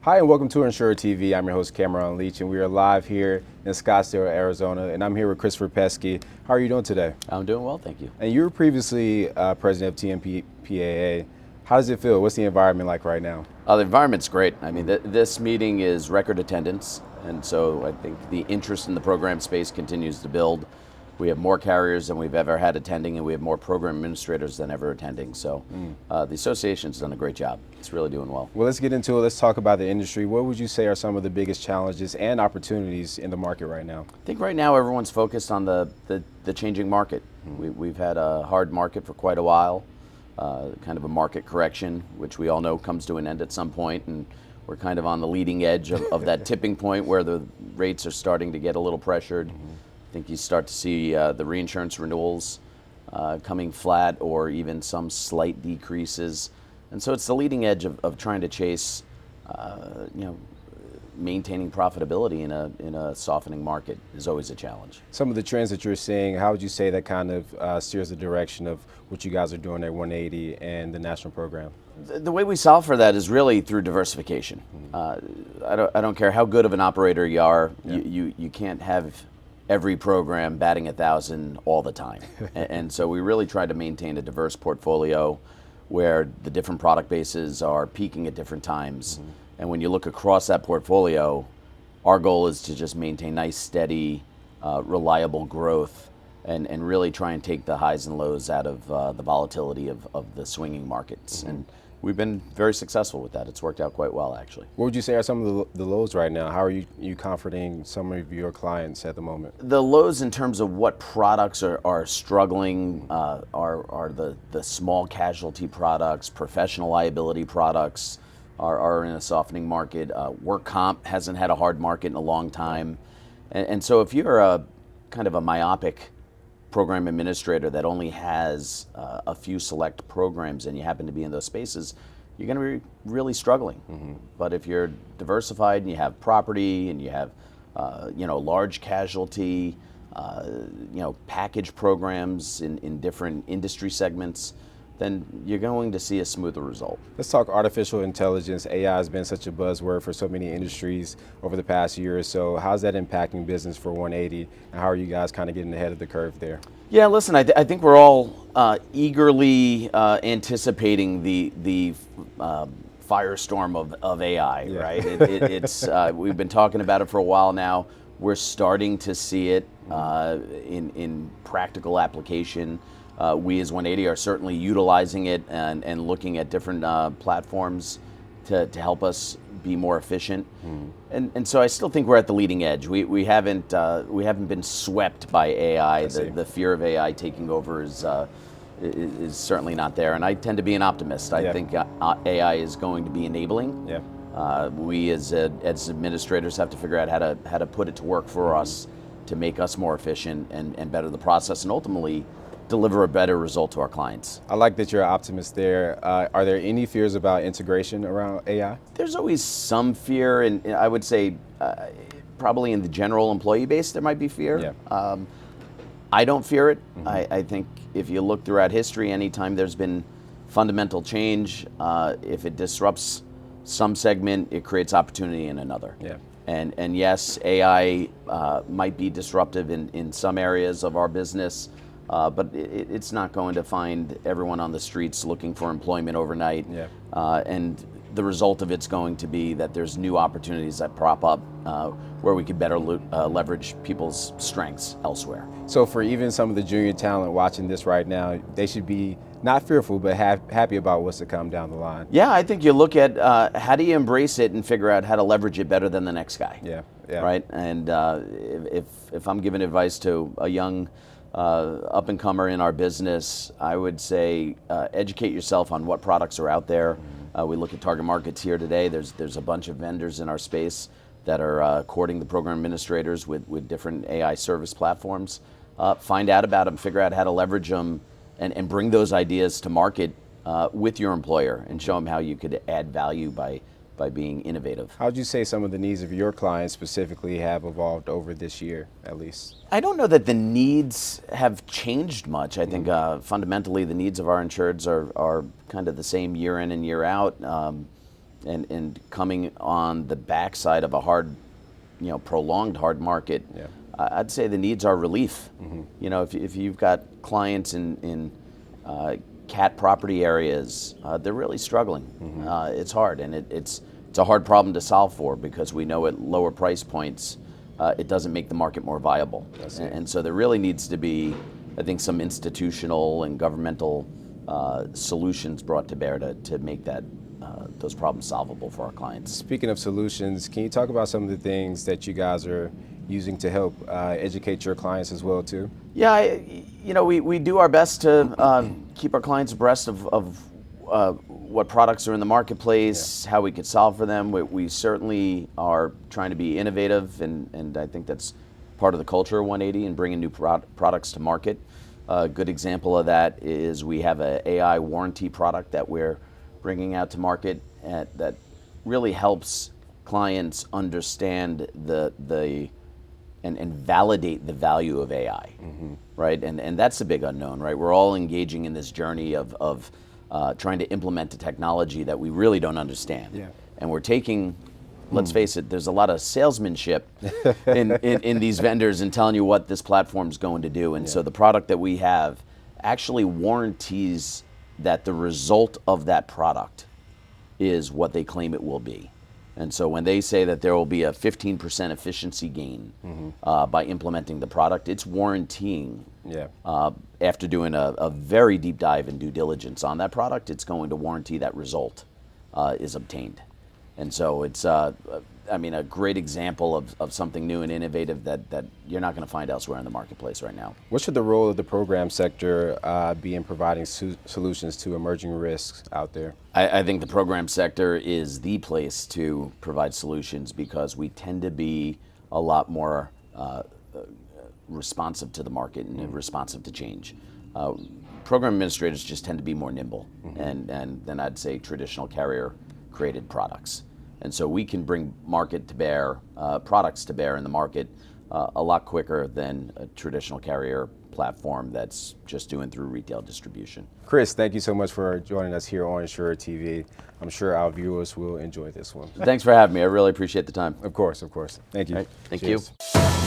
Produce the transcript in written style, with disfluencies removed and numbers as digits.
Hi and welcome to Insurer TV. I'm your host Cameron Leach and we are live here in Scottsdale, Arizona, and I'm here with Chris Pesce. How are you doing today? I'm doing well, thank you. And you were previously president of TMPAA. How does it feel? What's the environment like right now? The environment's great. I mean, this meeting is record attendance, and so I think the interest in the program space continues to build. We have more carriers than we've ever had attending, and we have more program administrators than ever attending. So the association's done a great job. It's really doing well. Well, let's get into it. Let's talk about the industry. What would you say are some of the biggest challenges and opportunities in the market right now? I think right now everyone's focused on the changing market. We've had a hard market for quite a while, kind of a market correction, which we all know comes to an end at some point, and we're kind of on the leading edge of that tipping point where the rates are starting to get a little pressured. I think you start to see the reinsurance renewals coming flat or even some slight decreases. And so it's the leading edge of trying to chase, maintaining profitability in a softening market is always a challenge. Some of the trends that you're seeing, how would you say that kind of steers the direction of what you guys are doing at 180 and the national program? The way we solve for that is really through diversification. I don't care how good of an operator you are, you can't have every program batting 1,000 all the time. And so we really try to maintain a diverse portfolio where the different product bases are peaking at different times. And when you look across that portfolio, our goal is to just maintain nice, steady, reliable growth and really try and take the highs and lows out of the volatility of the swinging markets. And we've been very successful with that. It's worked out quite well, actually. What would you say are some of the lows right now? How are you comforting some of your clients at the moment? The lows in terms of what products are struggling are the small casualty products, professional liability products are in a softening market. Work comp hasn't had a hard market in a long time. And so if you're a kind of a myopic program administrator that only has a few select programs and you happen to be in those spaces, you're going to be really struggling. But if you're diversified and you have property and you have large casualty, package programs in different industry segments, then you're going to see a smoother result. Let's talk artificial intelligence. AI has been such a buzzword for so many industries over the past year or so. How's that impacting business for 180, and how are you guys kind of getting ahead of the curve there? Yeah, listen, I think we're all eagerly anticipating the firestorm of AI, right? It's we've been talking about it for a while now. We're starting to see it in practical application. We as 180 are certainly utilizing it and looking at different platforms to help us be more efficient. And so I still think we're at the leading edge. We haven't been swept by AI. The fear of AI taking over is certainly not there. And I tend to be an optimist. I think AI is going to be enabling. We as administrators have to figure out how to put it to work for us to make us more efficient and better the process and ultimately deliver a better result to our clients. I like that you're an optimist there. Are there any fears about integration around AI? There's always some fear, and I would say probably in the general employee base there might be fear. I don't fear it. I think if you look throughout history, anytime there's been fundamental change, if it disrupts some segment, it creates opportunity in another. And yes, AI might be disruptive in some areas of our business, but it's not going to find everyone on the streets looking for employment overnight. And the result of it's going to be that there's new opportunities that prop up where we could better leverage people's strengths elsewhere. So for even some of the junior talent watching this right now, they should be not fearful, but happy about what's to come down the line. Yeah, I think you look at how do you embrace it and figure out how to leverage it better than the next guy. Right? And if I'm giving advice to a young up-and-comer in our business, I would say educate yourself on what products are out there. We look at target markets here today. There's a bunch of vendors in our space that are courting the program administrators with different AI service platforms. Find out about them, figure out how to leverage them, and bring those ideas to market with your employer and show them how you could add value by being innovative. How would you say some of the needs of your clients specifically have evolved over this year, at least? I don't know that the needs have changed much. I think fundamentally the needs of our insureds are kind of the same year in and year out. and coming on the backside of a hard, prolonged hard market, I'd say the needs are relief. If you've got clients in cat property areas, they're really struggling. It's hard, and it's a hard problem to solve for, because we know at lower price points, it doesn't make the market more viable. And so there really needs to be, I think, some institutional and governmental solutions brought to bear to make those problems solvable for our clients. Speaking of solutions, can you talk about some of the things that you guys are using to help educate your clients as well too? Yeah, we do our best to keep our clients abreast of what products are in the marketplace, how we could solve for them. We certainly are trying to be innovative, and I think that's part of the culture of 180 and bringing new products to market. A good example of that is we have an AI warranty product that we're bringing out to market that really helps clients understand and validate the value of AI, right? And that's the big unknown, right? We're all engaging in this journey of trying to implement a technology that we really don't understand. And we're taking, let's face it, there's a lot of salesmanship in these vendors and telling you what this platform's going to do. And so the product that we have actually warranties that the result of that product is what they claim it will be. And so when they say that there will be a 15% efficiency gain by implementing the product, it's warranting, after doing a very deep dive and due diligence on that product, it's going to warranty that result is obtained. And so it's, a great example of something new and innovative that you're not going to find elsewhere in the marketplace right now. What should the role of the program sector be in providing solutions to emerging risks out there? I think the program sector is the place to provide solutions, because we tend to be a lot more responsive to the market and responsive to change. Program administrators just tend to be more nimble and then I'd say traditional carrier created products. And so we can bring market to bear, products to bear in the market a lot quicker than a traditional carrier platform that's just doing through retail distribution. Chris, thank you so much for joining us here on Insurer TV. I'm sure our viewers will enjoy this one. Thanks for having me. I really appreciate the time. Of course, of course. Thank you. Right. Thank Cheers. you.